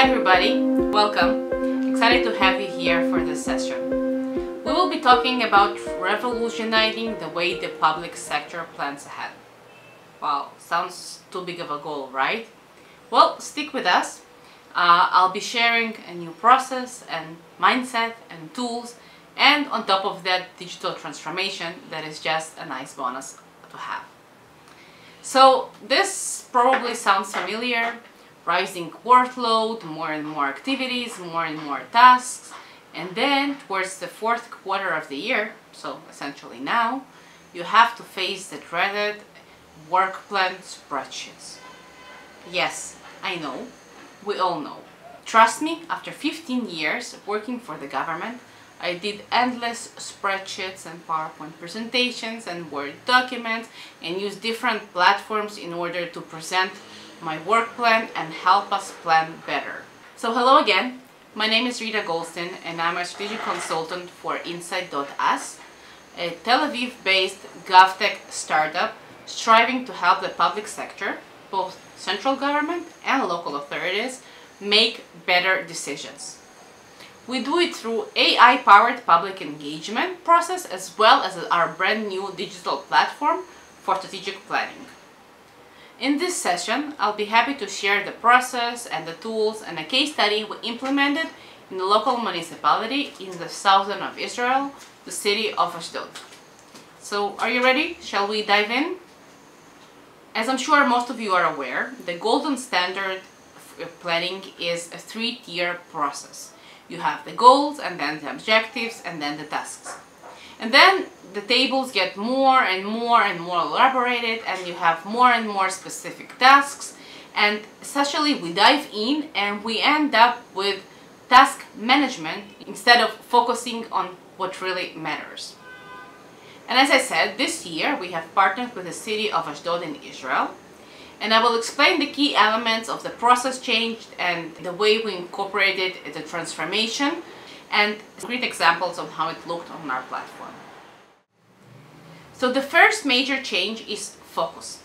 everybody, welcome. Excited to have you here for this session. We will be talking about revolutionizing the way the public sector plans ahead. Wow, sounds too big of a goal, right? Well, stick with us. I'll be sharing a new process and mindset and tools, and on top of that, digital transformation that is just a nice bonus to have. So this probably sounds familiar. Rising workload, more and more activities, more and more tasks, and then towards the fourth quarter of the year, so essentially now, you have to face the dreaded work plan spreadsheets. Yes, I know, we all know. Trust me, after 15 years working for the government, I did endless spreadsheets and PowerPoint presentations and Word documents and used different platforms in order to present my work plan and help us plan better. So hello again, my name is Rita Goldstein and I'm a strategic consultant for Insight.us, a Tel Aviv-based GovTech startup striving to help the public sector, both central government and local authorities, make better decisions. We do it through AI-powered public engagement process as well as our brand new digital platform for strategic planning. In this session, I'll be happy to share the process and the tools and a case study we implemented in a local municipality in the southern of Israel, the city of Ashdod. So, are you ready? Shall we dive in? As I'm sure most of you are aware, the golden standard of planning is a three-tier process. You have the goals, and then the objectives, and then the tasks. And then the tables get more and more and more elaborated, and you have more and more specific tasks, and essentially we dive in and we end up with task management instead of focusing on what really matters. And as I said, this year we have partnered with the city of Ashdod in Israel, and I will explain the key elements of the process change and the way we incorporated the transformation and concrete examples of how it looked on our platform. So the first major change is focus.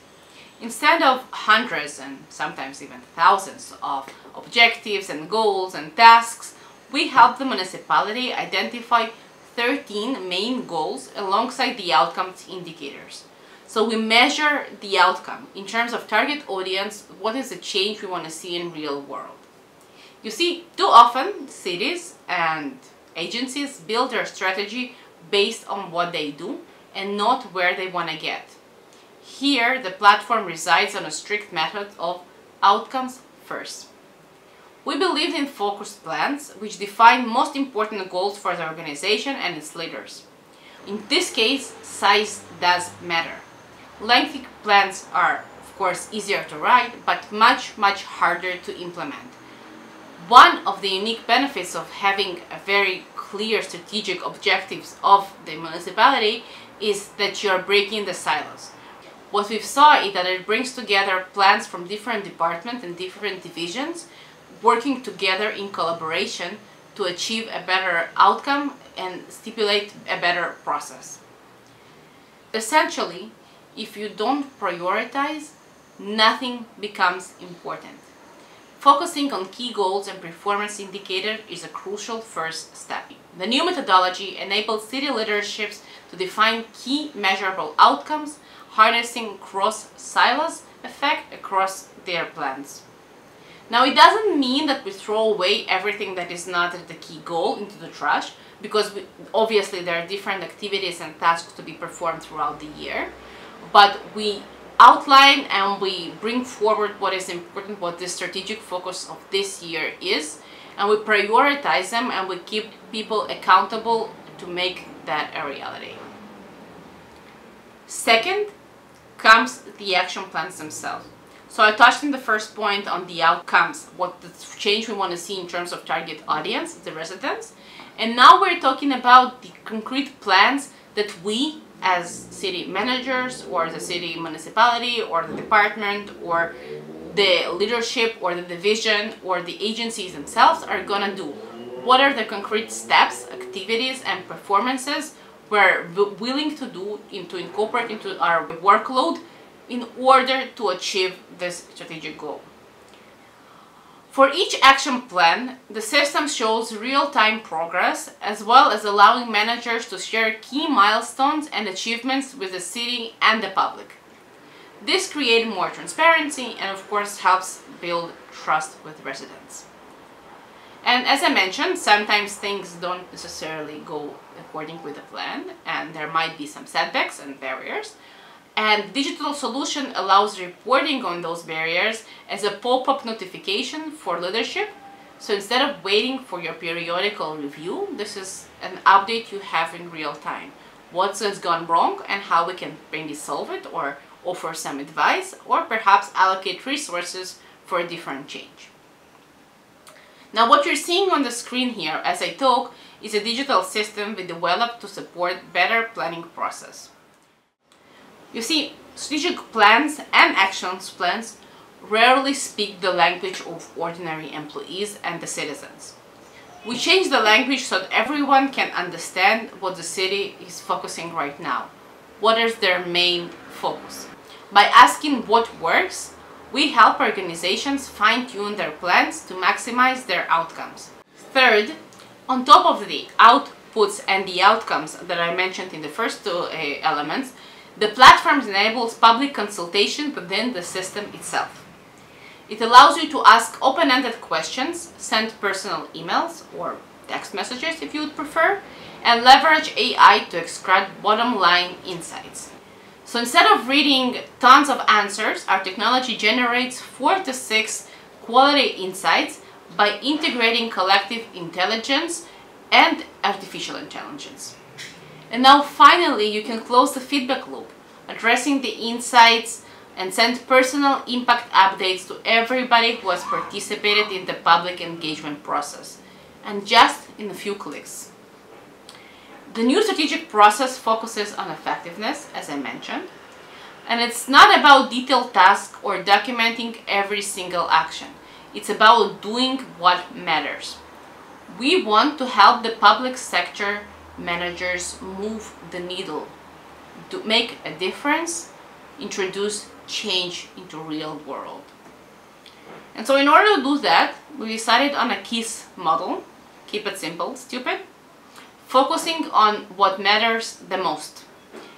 Instead of hundreds and sometimes even thousands of objectives and goals and tasks, we help the municipality identify 13 main goals alongside the outcomes indicators. So we measure the outcome in terms of target audience, what is the change we want to see in real world. You see, too often cities and agencies build their strategy based on what they do and not where they want to get. Here, the platform resides on a strict method of outcomes first. We believe in focused plans, which define most important goals for the organization and its leaders. In this case, size does matter. Lengthy plans are, of course, easier to write, but much harder to implement. One of the unique benefits of having a very clear strategic objectives of the municipality is that you are breaking the silos. What we've saw is that it brings together plans from different departments and different divisions working together in collaboration to achieve a better outcome and stipulate a better process. Essentially, if you don't prioritize, nothing becomes important. Focusing on key goals and performance indicators is a crucial first step. The new methodology enables city leaderships to define key measurable outcomes, harnessing cross-silos effect across their plans. Now, it doesn't mean that we throw away everything that is not the key goal into the trash, because obviously there are different activities and tasks to be performed throughout the year, but we outline and we bring forward what is important, what the strategic focus of this year is, and we prioritize them and we keep people accountable to make that a reality. Second comes the action plans themselves. So I touched in the first point on the outcomes, what the change we want to see in terms of target audience, the residents, and now we're talking about the concrete plans that we as city managers or the city municipality or the department or the leadership or the division or the agencies themselves are gonna do. What are the concrete steps, activities and performances we're willing to do to incorporate into our workload in order to achieve this strategic goal. For each action plan, the system shows real-time progress, as well as allowing managers to share key milestones and achievements with the city and the public. This creates more transparency and of course helps build trust with residents. And as I mentioned, sometimes things don't necessarily go according with the plan and there might be some setbacks and barriers. And digital solution allows reporting on those barriers as a pop-up notification for leadership. So instead of waiting for your periodical review, this is an update you have in real time. What has gone wrong and how we can maybe solve it, or offer some advice, or perhaps allocate resources for a different change. Now what you're seeing on the screen here as I talk is a digital system we developed to support better planning process. You see, strategic plans and actions plans rarely speak the language of ordinary employees and the citizens. We change the language so that everyone can understand what the city is focusing right now. What is their main focus? By asking what works, we help organizations fine-tune their plans to maximize their outcomes. Third, on top of the outputs and the outcomes that I mentioned in the first two elements, the platform enables public consultation within the system itself. It allows you to ask open-ended questions, send personal emails or text messages if you would prefer, and leverage AI to extract bottom-line insights. So instead of reading tons of answers, our technology generates 4 to 6 quality insights by integrating collective intelligence and artificial intelligence. And now finally you can close the feedback loop, addressing the insights and send personal impact updates to everybody who has participated in the public engagement process, and just in a few clicks. The new strategic process focuses on effectiveness, as I mentioned, and it's not about detailed tasks or documenting every single action. It's about doing what matters. We want to help the public sector managers move the needle, to make a difference, introduce change into real world. And so in order to do that, we decided on a KISS model, keep it simple, stupid, focusing on what matters the most.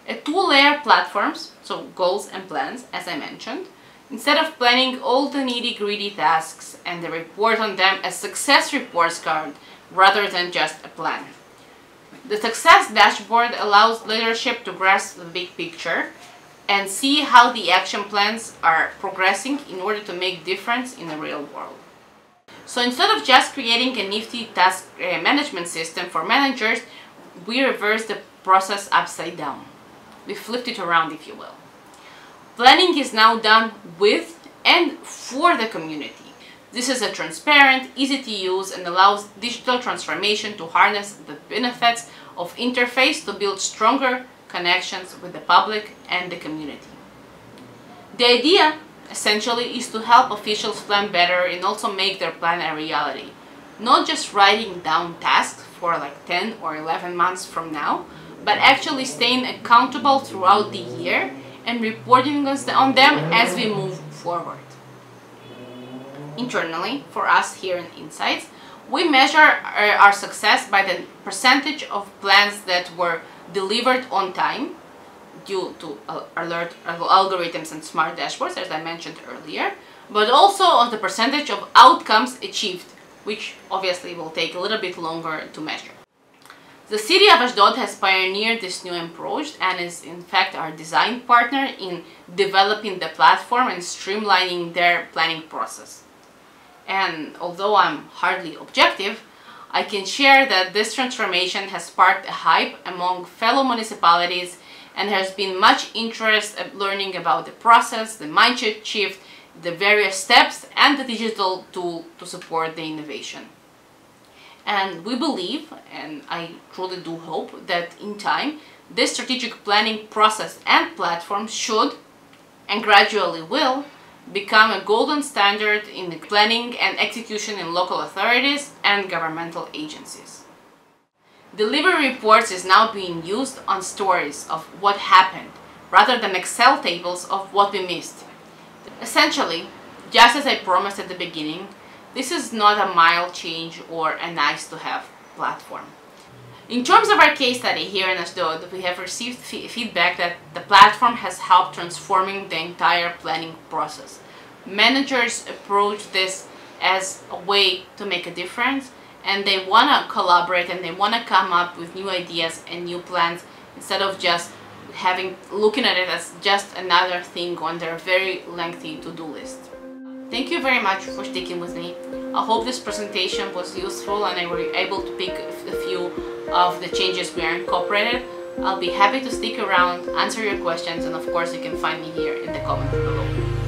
A 2-layer platforms, so goals and plans, as I mentioned, instead of planning all the nitty-gritty tasks and the report on them as success reports card rather than just a plan. The success dashboard allows leadership to grasp the big picture and see how the action plans are progressing in order to make difference in the real world. So instead of just creating a nifty task management system for managers, we reversed the process upside down. We flipped it around, if you will. Planning is now done with and for the community. This is a transparent, easy to use, and allows digital transformation to harness the benefits of interface to build stronger connections with the public and the community. The idea, essentially, is to help officials plan better and also make their plan a reality. Not just writing down tasks for like 10 or 11 months from now, but actually staying accountable throughout the year and reporting on them as we move forward. Internally, for us here in Insights, we measure our success by the percentage of plans that were delivered on time due to alert algorithms and smart dashboards, as I mentioned earlier, but also on the percentage of outcomes achieved, which obviously will take a little bit longer to measure. The city of Ashdod has pioneered this new approach and is in fact our design partner in developing the platform and streamlining their planning process. And although I'm hardly objective, I can share that this transformation has sparked a hype among fellow municipalities and has been much interest in learning about the process, the mindset shift, the various steps, and the digital tool to support the innovation. And we believe, and I truly do hope, that in time, this strategic planning process and platform should, and gradually will, become a golden standard in the planning and execution in local authorities and governmental agencies. Delivery reports is now being used on stories of what happened, rather than Excel tables of what we missed. Essentially, just as I promised at the beginning, This is not a mild change or a nice to have platform. In terms of our case study here in Ashdod, we have received feedback that the platform has helped transforming the entire planning process. Managers approach this as a way to make a difference, and they want to collaborate and they want to come up with new ideas and new plans instead of just looking at it as just another thing on their very lengthy to-do list. Thank you very much for sticking with me. I hope this presentation was useful and I were able to pick a few of the changes we are incorporated. I'll be happy to stick around, answer your questions, and of course you can find me here in the comments below.